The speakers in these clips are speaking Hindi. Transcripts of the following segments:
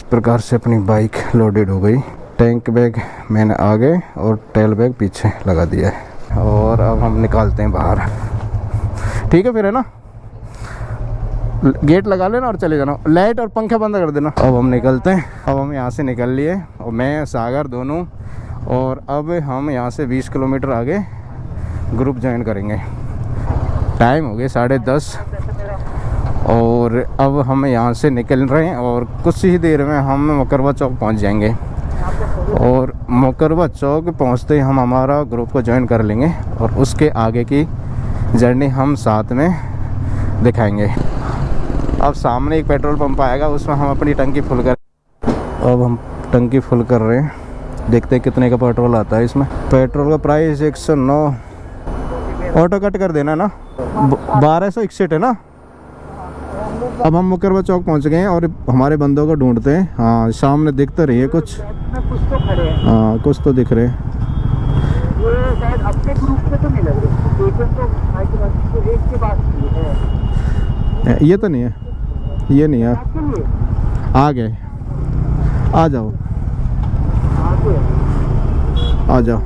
प्रकार से अपनी बाइक लोडेड हो गई। टैंक बैग मैंने आगे और टेल बैग पीछे लगा दिया है और अब हम निकालते हैं बाहर। ठीक है फिर, है ना? गेट लगा लेना और चले जाना, लाइट और पंखा बंद कर देना। अब हम निकलते हैं। अब हम यहाँ से निकल लिए और मैं सागर दोनों, और अब हम यहाँ से 20 किलोमीटर आगे ग्रुप ज्वाइन करेंगे। टाइम हो गया 10:30 और अब हम यहाँ से निकल रहे हैं और कुछ ही देर में हम मुकरबा चौक पहुँच जाएंगे। और मुकरबा चौक पहुँचते ही हम हमारा ग्रुप को ज्वाइन कर लेंगे और उसके आगे की जर्नी हम साथ में दिखाएंगे। अब सामने एक पेट्रोल पंप आएगा, उसमें हम अपनी टंकी फुल कर। अब हम टंकी फुल कर रहे हैं, देखते हैं कितने का पेट्रोल आता है इसमें। पेट्रोल का प्राइस 109। ऑटो कट कर देना ना, 1261 है ना। अब हम मुकरबा चौक पहुंच गए हैं और हमारे बंदों को ढूंढते हैं। हाँ, सामने दिखते रही है कुछ। हाँ, कुछ तो दिख रहे हैं। ये तो नहीं है, ये नहीं है। आ गए, आ जाओ, आ जाओ।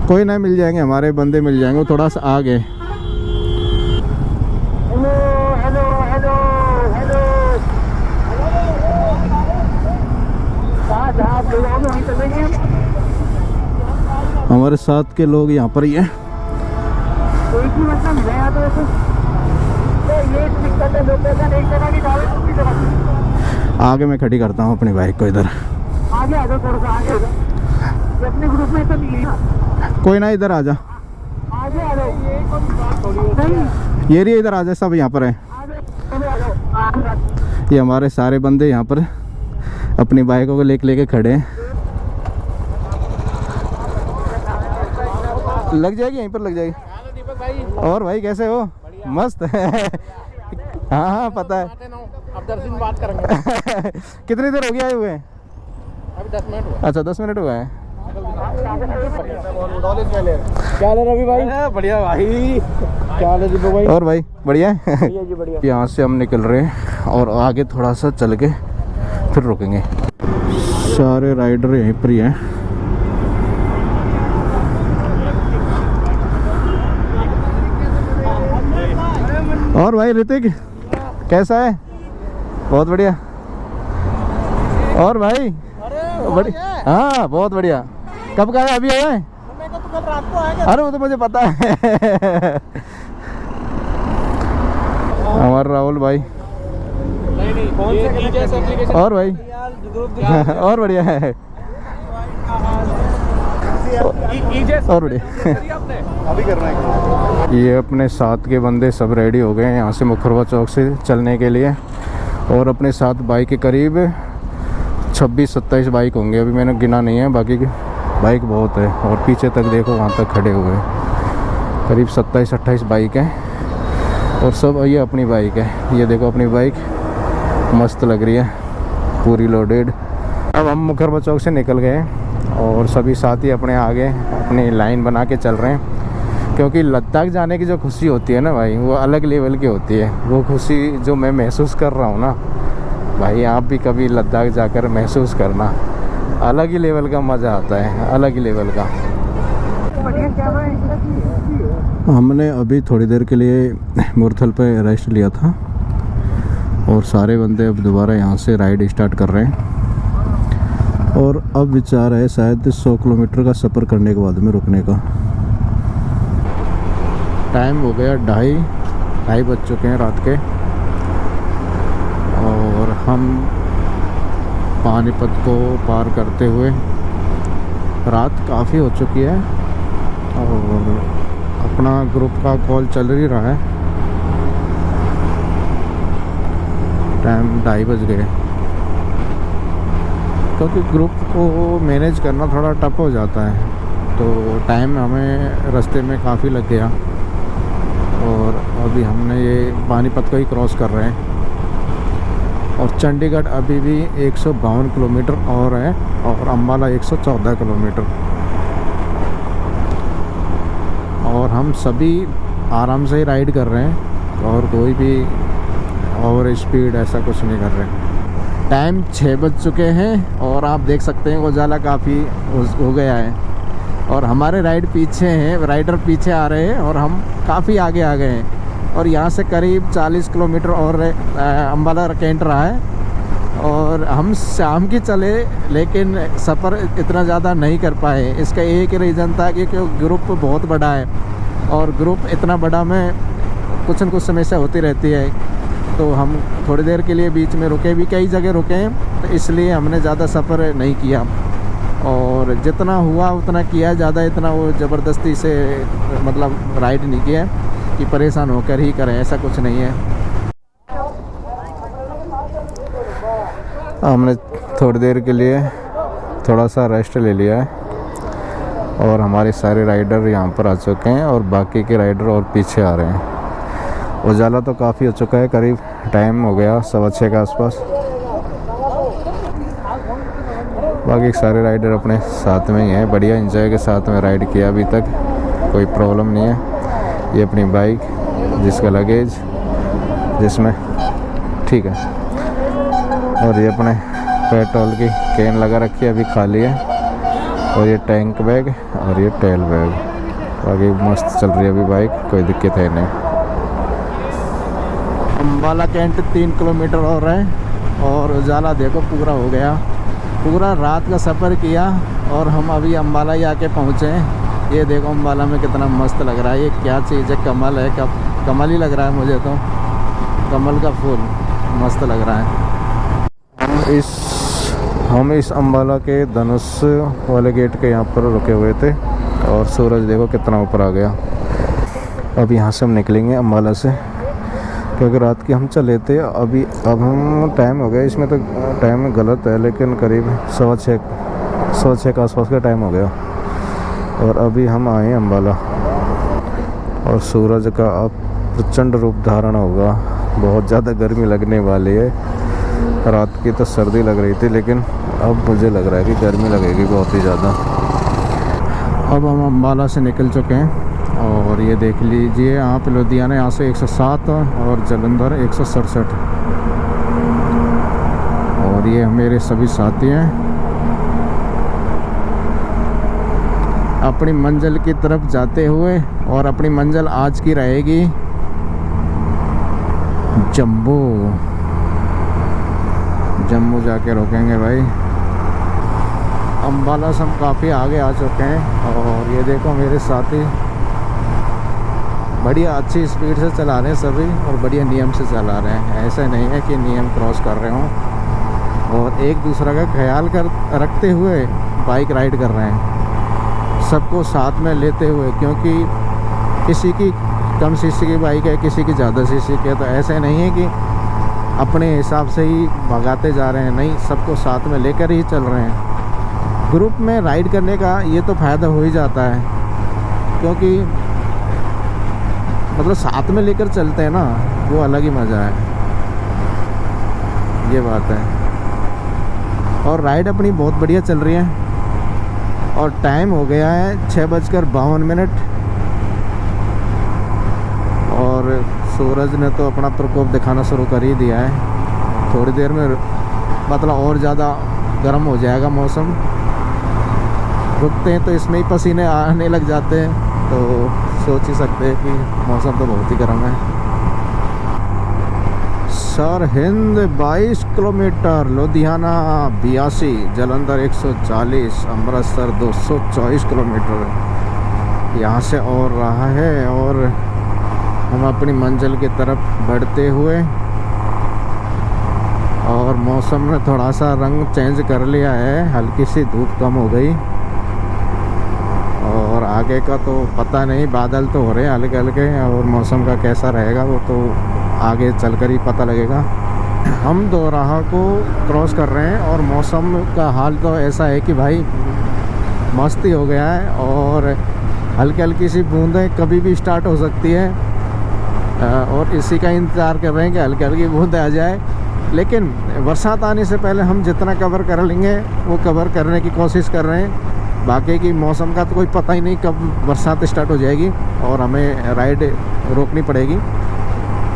कोई नहीं, मिल जाएंगे, हमारे बंदे मिल जाएंगे। वो थोड़ा सा आ गए। हमारे साथ के लोग यहाँ पर ही हैं। आगे मैं खड़ी करता हूँ अपनी बाइक को इधर। आगे आ जाओ, थोड़ा सा आगे। अपने ग्रुप में तो नहीं है। कोई ना, इधर आ जा, आगे आ जाओ। ये रही, इधर आ जा, सब यहाँ पर है। ये हमारे सारे बंदे यहाँ पर अपनी बाइकों को लेके खड़े हैं। लग जाएगी, यहीं पर लग जाएगी। और भाई कैसे हो? मस्त है। हाँ हाँ, पता है। अब 10 दिन बात करेंगे। कितनी देर हो गया आए हुए? अभी 10 मिनट हुआ। अच्छा, 10 मिनट हुआ है। क्या ले रवि भाई? बढ़िया भाई। क्या ले दीपक भाई? और भाई बढ़िया है। जी बढ़िया। यहाँ से हम निकल रहे हैं और आगे थोड़ा सा चल के फिर रुकेंगे। सारे राइडर यहीं पर ही हैं। और भाई ऋतिक कैसा है? बहुत बढ़िया। और भाई बढ़िया। हाँ, बहुत बढ़िया। कब का है? अभी आया है? तो कल रात को आएगा। अरे वो तो मुझे पता है। हमारा राहुल भाई। नहीं, कौन से एप्लीकेशन? और भाई और बढ़िया है। और बढ़िया। अभी करना है। ये अपने साथ के बंदे सब रेडी हो गए हैं यहाँ से मुकरबा चौक से चलने के लिए। और अपने साथ बाइक के करीब 26-27 बाइक होंगे, अभी मैंने गिना नहीं है, बाकी बाइक बहुत है। और पीछे तक देखो, वहाँ तक खड़े हुए हैं। करीब 27-28 बाइक हैं और सब ये अपनी बाइक है। ये देखो अपनी बाइक मस्त लग रही है, पूरी लोडेड। अब हम मुकरबा चौक से निकल गए और सभी साथी अपने आगे अपनी लाइन बना के चल रहे हैं। क्योंकि लद्दाख जाने की जो खुशी होती है ना भाई, वो अलग लेवल की होती है। वो खुशी जो मैं महसूस कर रहा हूँ ना भाई, आप भी कभी लद्दाख जाकर महसूस करना, अलग ही लेवल का मज़ा आता है, अलग ही लेवल का। हमने अभी थोड़ी देर के लिए मुरथल पे रेस्ट लिया था और सारे बंदे अब दोबारा यहाँ से राइड स्टार्ट कर रहे हैं। और अब विचार है शायद 100 किलोमीटर का सफ़र करने के बाद में रुकने का। टाइम हो गया 2:30 बज चुके हैं रात के और हम पानीपत को पार करते हुए, रात काफ़ी हो चुकी है और अपना ग्रुप का कॉल चल ही रहा है। टाइम 2:30 बज गए क्योंकि ग्रुप को मैनेज करना थोड़ा टफ हो जाता है, तो टाइम हमें रास्ते में काफ़ी लग गया। और अभी हमने ये पानीपत को ही क्रॉस कर रहे हैं और चंडीगढ़ अभी भी 152 किलोमीटर और है और अम्बाला 114 किलोमीटर। और हम सभी आराम से ही राइड कर रहे हैं और कोई भी ओवर स्पीड ऐसा कुछ नहीं कर रहे हैं। टाइम 6 बज चुके हैं और आप देख सकते हैं उजाला काफ़ी हो गया है और हमारे राइडर पीछे आ रहे हैं और हम काफ़ी आगे आ गए हैं और यहाँ से करीब 40 किलोमीटर और अम्बाला कैंट रहा है और हम शाम की चले लेकिन सफ़र इतना ज़्यादा नहीं कर पाए। इसका एक ही रीज़न था कि ग्रुप बहुत बड़ा है और ग्रुप इतना बड़ा में कुछ न कुछ समस्या होती रहती है, तो हम थोड़ी देर के लिए बीच में रुके भी, कई जगह रुके हैं, तो इसलिए हमने ज़्यादा सफ़र नहीं किया और जितना हुआ उतना किया, ज़्यादा इतना वो ज़बरदस्ती से मतलब राइड नहीं किया कि परेशान होकर ही करें, ऐसा कुछ नहीं है। हमने थोड़ी देर के लिए थोड़ा सा रेस्ट ले लिया है और हमारे सारे राइडर यहाँ पर आ चुके हैं और बाकी के राइडर और पीछे आ रहे हैं। उजाला तो काफ़ी हो चुका है, करीब टाइम हो गया 6:15 के आसपास। बाकी सारे राइडर अपने साथ में ही हैं, बढ़िया एंजॉय के साथ में राइड किया, अभी तक कोई प्रॉब्लम नहीं है। ये अपनी बाइक, जिसका लगेज जिसमें ठीक है, और ये अपने पेट्रोल की कैन लगा रखी है, अभी खाली है, और ये टैंक बैग और ये टेल बैग। बाकी मस्त चल रही है अभी बाइक, कोई दिक्कत है नहीं। अम्बाला कैंट 3 किलोमीटर और है और उजाला देखो पूरा हो गया। पूरा रात का सफ़र किया और हम अभी अम्बाला ही आके पहुँचे हैं। ये देखो अम्बाला में कितना मस्त लग रहा है। ये क्या चीज़ है, कमल है, कमल ही लग रहा है मुझे तो, कमल का फूल मस्त लग रहा है। हम इस अम्बाला के धनुष वाले गेट के यहाँ पर रुके हुए थे और सूरज देखो कितना ऊपर आ गया। अब यहाँ से हम निकलेंगे अम्बाला से, क्योंकि रात के हम चले थे। अब हम टाइम हो गया, इसमें तो टाइम गलत है, लेकिन करीब 6:15 के आसपास का टाइम हो गया और अभी हम आए अम्बाला और सूरज का अब प्रचंड रूप धारण होगा। बहुत ज़्यादा गर्मी लगने वाली है। रात की तो सर्दी लग रही थी, लेकिन अब मुझे लग रहा है कि गर्मी लगेगी बहुत ही ज़्यादा। अब हम अम्बाला से निकल चुके हैं और ये देख लीजिए यहाँ पे लुधियाना यहाँ से 107 और जलंधर 167 और ये मेरे सभी साथी हैं। अपनी मंजिल की तरफ जाते हुए, और अपनी मंजिल आज की रहेगी जम्मू जाके रोकेंगे भाई। अम्बाला से हम काफ़ी आगे आ चुके हैं और ये देखो मेरे साथी बढ़िया अच्छी स्पीड से चला रहे हैं सभी और बढ़िया नियम से चला रहे हैं। ऐसा नहीं है कि नियम क्रॉस कर रहे हों, और एक दूसरे का ख्याल रखते हुए बाइक राइड कर रहे हैं, सबको साथ में लेते हुए, क्योंकि किसी की कम सीसी की बाइक है, किसी की ज़्यादा सीसी की है, तो ऐसे नहीं है कि अपने हिसाब से ही भगाते जा रहे हैं, नहीं, सबको साथ में लेकर ही चल रहे हैं। ग्रुप में राइड करने का ये तो फ़ायदा हो ही जाता है, क्योंकि मतलब साथ में लेकर चलते हैं ना, वो अलग ही मज़ा है, ये बात है। और राइड अपनी बहुत बढ़िया चल रही है और टाइम हो गया है 6:52 और सूरज ने तो अपना प्रकोप दिखाना शुरू कर ही दिया है। थोड़ी देर में मतलब और ज़्यादा गर्म हो जाएगा मौसम। रुकते हैं तो इसमें ही पसीने आने लग जाते हैं, तो सोच ही सकते हैं कि मौसम तो बहुत ही गर्म है। सरहिंद 22 किलोमीटर, लुधियाना 82, जलंधर 140, अमृतसर 224 किलोमीटर यहाँ से और रहा है। और हम अपनी मंजिल की तरफ बढ़ते हुए, और मौसम ने थोड़ा सा रंग चेंज कर लिया है, हल्की सी धूप कम हो गई और आगे का तो पता नहीं, बादल तो हो रहे हैं हल्के हल्के, और मौसम का कैसा रहेगा वो तो आगे चलकर ही पता लगेगा। हम दोराहा को क्रॉस कर रहे हैं और मौसम का हाल तो ऐसा है कि भाई मस्ती हो गया है और हल्की हल्की सी बूंदें कभी भी स्टार्ट हो सकती है, और इसी का इंतज़ार कर रहे हैं कि हल्की हल्की बूंदें आ जाए। लेकिन बरसात आने से पहले हम जितना कवर कर लेंगे वो कवर करने की कोशिश कर रहे हैं। बाकी की मौसम का तो कोई पता ही नहीं कब बरसात स्टार्ट हो जाएगी और हमें राइड रोकनी पड़ेगी।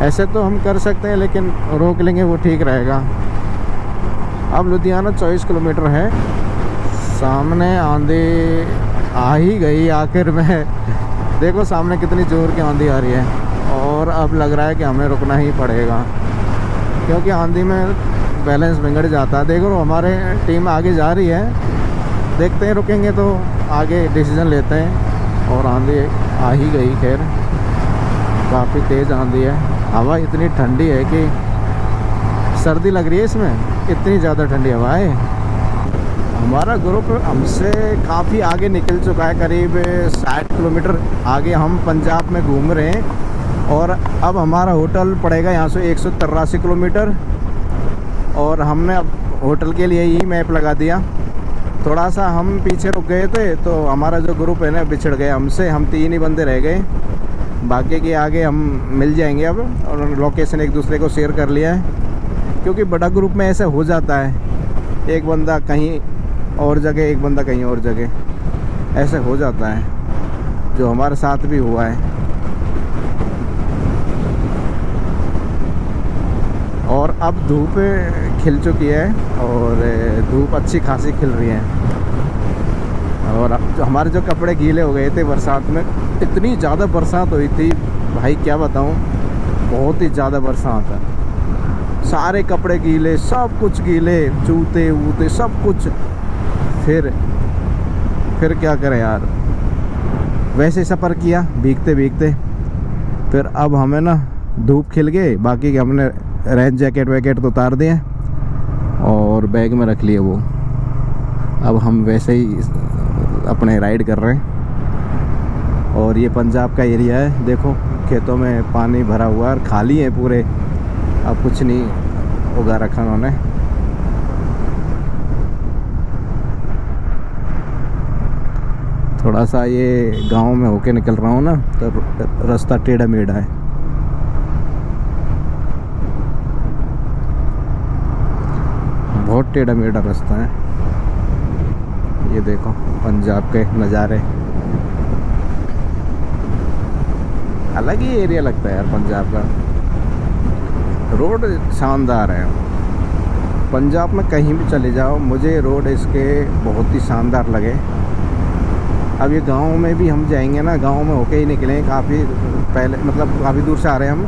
ऐसे तो हम कर सकते हैं, लेकिन रोक लेंगे वो ठीक रहेगा। अब लुधियाना 24 किलोमीटर है। सामने आंधी आ ही गई आखिर में। देखो सामने कितनी जोर की आंधी आ रही है, और अब लग रहा है कि हमें रुकना ही पड़ेगा, क्योंकि आंधी में बैलेंस बिगड़ जाता है। देखो हमारे टीम आगे जा रही है, देखते हैं रुकेंगे तो आगे डिसीजन लेते हैं। और आंधी आ ही गई, खैर काफ़ी तेज़ आंधी है। हवा इतनी ठंडी है कि सर्दी लग रही है इसमें, इतनी ज़्यादा ठंडी हवा है। हमारा ग्रुप हमसे काफ़ी आगे निकल चुका है, करीब 60 किलोमीटर आगे हम पंजाब में घूम रहे हैं। और अब हमारा होटल पड़ेगा यहाँ से 183 किलोमीटर। और हमने अब होटल के लिए ही मैप लगा दिया। थोड़ा सा हम पीछे रुक गए थे, तो हमारा जो ग्रुप है ना बिछड़ गया हमसे। हम 3 ही बंदे रह गए, बाकी के आगे हम मिल जाएंगे अब। और लोकेशन एक दूसरे को शेयर कर लिया है, क्योंकि बड़ा ग्रुप में ऐसा हो जाता है, एक बंदा कहीं और जगह, एक बंदा कहीं और जगह, ऐसे हो जाता है, जो हमारे साथ भी हुआ है। और अब धूप खिल चुकी है, और धूप अच्छी खासी खिल रही है। और अब जो हमारे जो कपड़े गीले हो गए थे बरसात में, इतनी ज़्यादा बरसात हुई थी भाई, क्या बताऊं, बहुत ही ज़्यादा बरसात है। सारे कपड़े गीले, सब कुछ गीले, जूते वूते सब कुछ। फिर क्या करें यार, वैसे सफ़र किया भीगते भीगते। फिर अब हमें ना धूप खिल गए, बाकी के हमने रेन जैकेट वैकेट तो उतार दिए और बैग में रख लिए वो। अब हम वैसे ही अपने राइड कर रहे हैं। और ये पंजाब का एरिया है, देखो खेतों में पानी भरा हुआ है और खाली है पूरे, अब कुछ नहीं उगा रखा उन्होंने। थोड़ा सा ये गांव में होके निकल रहा हूँ ना, तो रास्ता टेढ़ा मेढ़ा है। बहुत टेढ़ा मेढ़ा रास्ता है। ये देखो पंजाब के नज़ारे, अलग ही एरिया लगता है यार पंजाब का। रोड शानदार है, पंजाब में कहीं भी चले जाओ मुझे रोड इसके बहुत ही शानदार लगे। अब ये गांव में भी हम जाएंगे ना, गांव में होके ही निकले, काफ़ी पहले मतलब काफ़ी दूर से आ रहे हैं हम,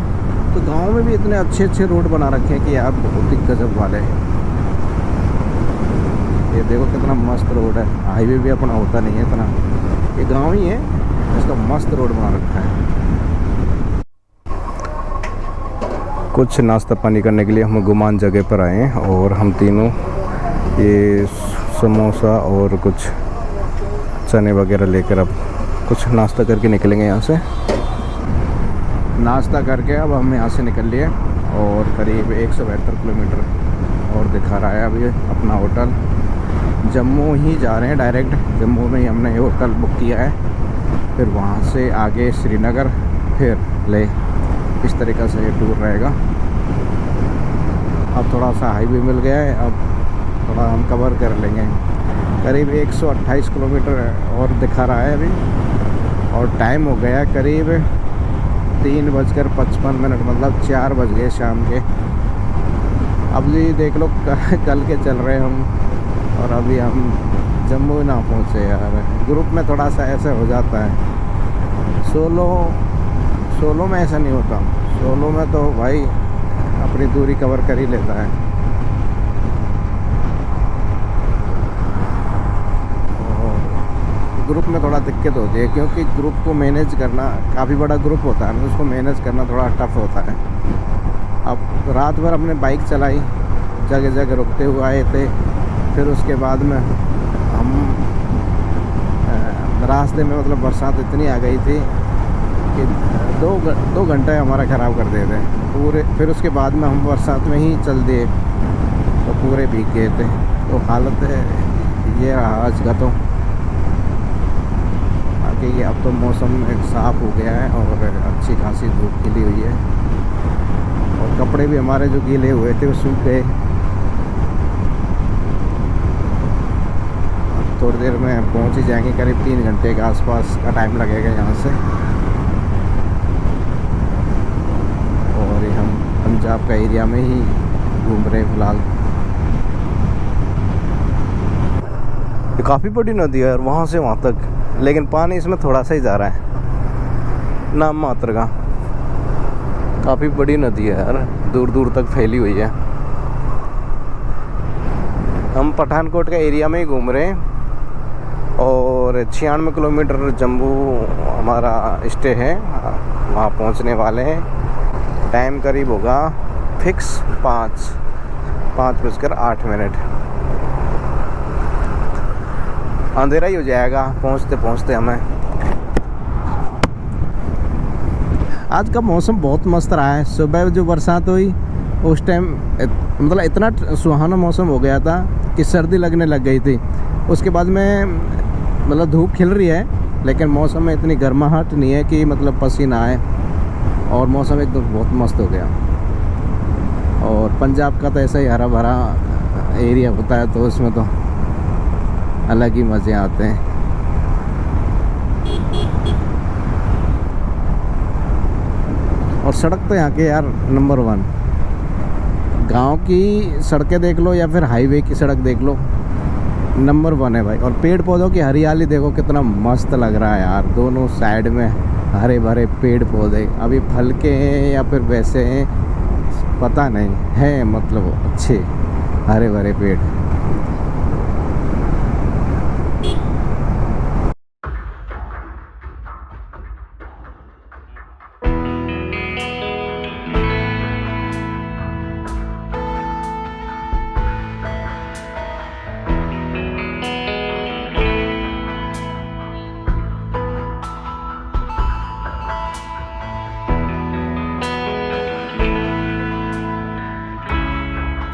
तो गांव में भी इतने अच्छे अच्छे रोड बना रखे हैं कि यार बहुत ही गजब वाले। ये देखो कितना मस्त रोड है, हाईवे भी अपना होता नहीं है इतना, ये गांव ही है, इसका मस्त रोड बना रखा है। कुछ नाश्ता पानी करने के लिए हम गुमान जगह पर आए हैं, और हम तीनों ये समोसा और कुछ चने वगैरह लेकर अब कुछ नाश्ता करके निकलेंगे यहाँ से। नाश्ता करके अब हम यहाँ से निकल लिए, और करीब 172 किलोमीटर और दिखा रहा है अभी अपना होटल। जम्मू ही जा रहे हैं, डायरेक्ट जम्मू में ही हमने ये होटल बुक किया है। फिर वहाँ से आगे श्रीनगर, फिर ले, इस तरीक़े से ये टूर रहेगा। अब थोड़ा सा हाईवे मिल गया है, अब थोड़ा हम कवर कर लेंगे। करीब 128 किलोमीटर और दिखा रहा है अभी, और टाइम हो गया करीब 3:55, मतलब 4 बज गए शाम के। अब जी देख लो कल के चल रहे हम, और अभी हम जम्मू ना पहुँचे यार। ग्रुप में थोड़ा सा ऐसा हो जाता है, सोलो में ऐसा नहीं होता। सोलो में तो भाई अपनी दूरी कवर कर ही लेता है। ग्रुप में थोड़ा दिक्कत होती है, क्योंकि ग्रुप को मैनेज करना, काफ़ी बड़ा ग्रुप होता है, उसको मैनेज करना थोड़ा टफ होता है। अब रात भर हमने बाइक चलाई, जगह जगह रुकते हुए आए थे। फिर उसके बाद में हम रास्ते में, मतलब बरसात इतनी आ गई थी कि दो घंटे हमारा ख़राब कर दिए थे पूरे। फिर उसके बाद में हम बरसात में ही चल दिए, तो पूरे भीग गए थे। तो हालत ये रहा आज का। तो बाकी अब तो मौसम एक साफ़ हो गया है, और अच्छी खासी धूप खिली हुई है, और कपड़े भी हमारे जो गीले हुए थे वो सूख गए। थोड़ी देर में पहुंच ही जाएंगे, करीब 3 घंटे के आसपास का टाइम लगेगा यहाँ से। और ये हम पंजाब का एरिया में ही घूम रहे हैं फ़िलहाल। ये काफ़ी बड़ी नदी है यार, वहाँ से वहाँ तक, लेकिन पानी इसमें थोड़ा सा ही जा रहा है, नाम मात्र का। काफ़ी बड़ी नदी है यार, दूर दूर तक फैली हुई है। हम पठानकोट का एरिया में ही घूम रहे हैं और 96 किलोमीटर जम्मू हमारा स्टे है, वहाँ पहुँचने वाले हैं। टाइम करीब होगा फिक्स 5:08। अंधेरा ही हो जाएगा पहुँचते पहुँचते हमें। आज का मौसम बहुत मस्त रहा है। सुबह जो बरसात हुई उस टाइम मतलब इतना सुहाना मौसम हो गया था कि सर्दी लगने लग गई थी। उसके बाद में मतलब धूप खिल रही है, लेकिन मौसम में इतनी गर्माहट नहीं है कि मतलब पसीना आए, और मौसम एकदम बहुत मस्त हो गया। और पंजाब का तो ऐसा ही हरा भरा एरिया होता है, तो उसमें तो अलग ही मज़े आते हैं। और सड़क तो यहाँ के यार नंबर 1। गांव की सड़कें देख लो या फिर हाईवे की सड़क देख लो, नंबर 1 है भाई। और पेड़ पौधों की हरियाली देखो, कितना मस्त लग रहा है यार। दोनों साइड में हरे भरे पेड़ पौधे, अभी फल के हैं या फिर वैसे हैं पता नहीं है, मतलब अच्छे हरे भरे पेड़।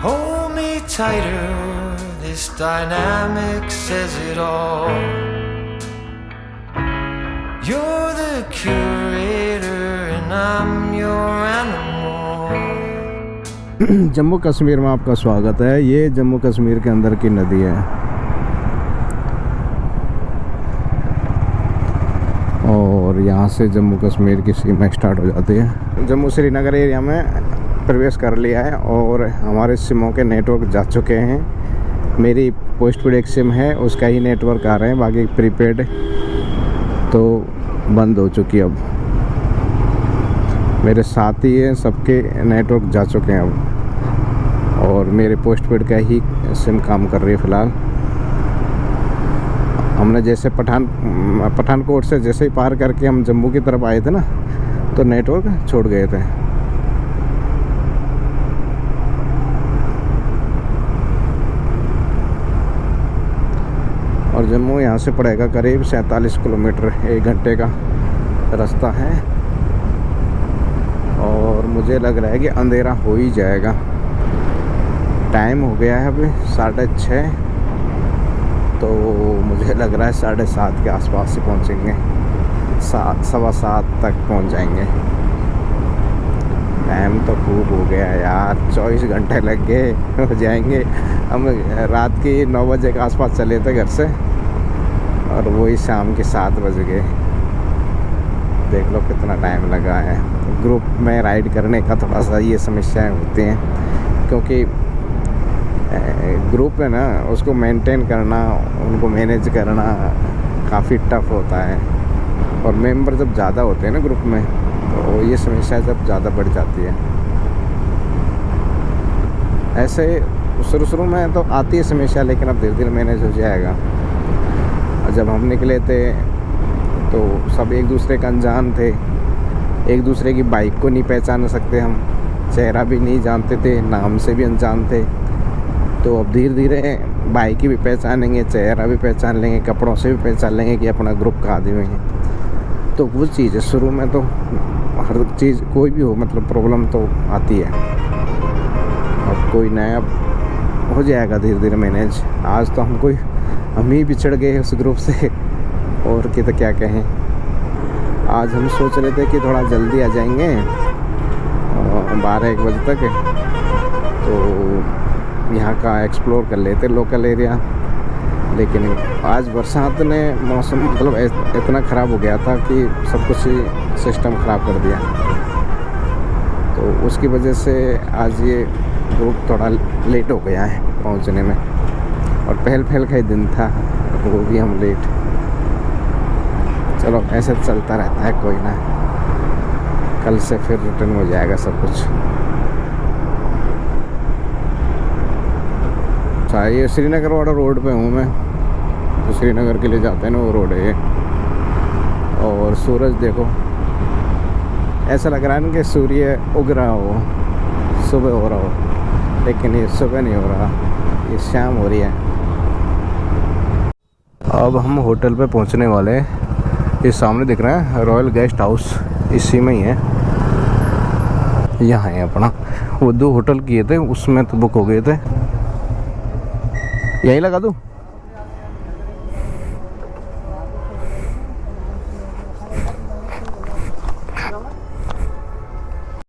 Hold me tighter, this dynamic says it all. You're the curator and I'm your animal. Jammu Kashmir में आपका स्वागत है। ये जम्मू कश्मीर के अंदर की नदी है और यहाँ से जम्मू कश्मीर की सीमा स्टार्ट हो जाती है। जम्मू श्रीनगर एरिया में प्रवेश कर लिया है और हमारे सिमों के नेटवर्क जा चुके हैं। मेरी पोस्टपेड एक सिम है, उसका ही नेटवर्क आ रहे हैं, बाकी प्रीपेड तो बंद हो चुकी है। अब मेरे साथी हैं, सबके नेटवर्क जा चुके हैं अब, और मेरे पोस्टपेड का ही सिम काम कर रही है फ़िलहाल। हमने जैसे पठानकोट से जैसे ही पार करके हम जम्मू की तरफ आए थे ना, तो नेटवर्क छोड़ गए थे। और जम्मू यहाँ से पड़ेगा करीब 47 किलोमीटर, 1 घंटे का रास्ता है। और मुझे लग रहा है कि अंधेरा हो ही जाएगा। टाइम हो गया है अभी 6:30, तो मुझे लग रहा है 7:30 के आसपास से पहुँचेंगे, 7:15 तक पहुँच जाएंगे। टाइम तो खूब हो गया यार, 24 घंटे लग गए, हो जाएंगे। हम रात के 9 बजे के आसपास चले थे घर से, और वही शाम के 7 बज गए। देख लो कितना टाइम लगा है। ग्रुप में राइड करने का थोड़ा सा ये समस्याएं होती हैं, क्योंकि ग्रुप है ना, उसको मेंटेन करना, उनको मैनेज करना काफ़ी टफ होता है। और मेंबर जब ज़्यादा होते हैं ना ग्रुप में, तो ये समस्या जब ज़्यादा बढ़ जाती है। ऐसे शुरू में तो आती है समस्या, लेकिन अब धीरे धीरे मैनेज हो जाएगा। जब हम निकले थे तो सब एक दूसरे का अनजान थे, एक दूसरे की बाइक को नहीं पहचान सकते हम, चेहरा भी नहीं जानते थे, नाम से भी अनजान थे। तो अब धीरे धीरे बाइक की भी पहचानेंगे, चेहरा भी पहचान लेंगे, कपड़ों से भी पहचान लेंगे कि अपना ग्रुप का आदमी है। तो वो चीज़ है, शुरू में तो हर चीज़ कोई भी हो मतलब प्रॉब्लम तो आती है। अब कोई नया हो जाएगा धीरे धीरे मैनेज। आज तो हम ही बिछड़ गए उस ग्रुप से, और कि तो क्या कहें। आज हम सोच रहे थे कि थोड़ा जल्दी आ जाएंगे 12-1 बजे तक, तो यहाँ का एक्सप्लोर कर लेते लोकल एरिया। लेकिन आज बरसात ने मौसम मतलब इतना ख़राब हो गया था कि सब कुछ ही सिस्टम ख़राब कर दिया। तो उसकी वजह से आज ये ग्रुप थोड़ा लेट हो गया है पहुँचने में, और पहल का ही दिन था। वो भी हम लेट। चलो ऐसे चलता रहता है, कोई ना, कल से फिर रिटर्न हो जाएगा सब कुछ। अच्छा ये श्रीनगर वाला रोड पे हूँ मैं, तो श्रीनगर के लिए जाते हैं ना वो रोड है ये। और सूरज देखो, ऐसा लग रहा है ना कि सूर्य उग रहा हो, सुबह हो रहा हो, लेकिन ये सुबह नहीं हो रहा, ये शाम हो रही है। अब हम होटल पे पहुंचने वाले हैं। ये सामने दिख रहा है रॉयल गेस्ट हाउस, इसी में ही है, यहाँ है अपना। वो 2 होटल किए थे, उसमें तो बुक हो गए थे। यही लगा दूँ।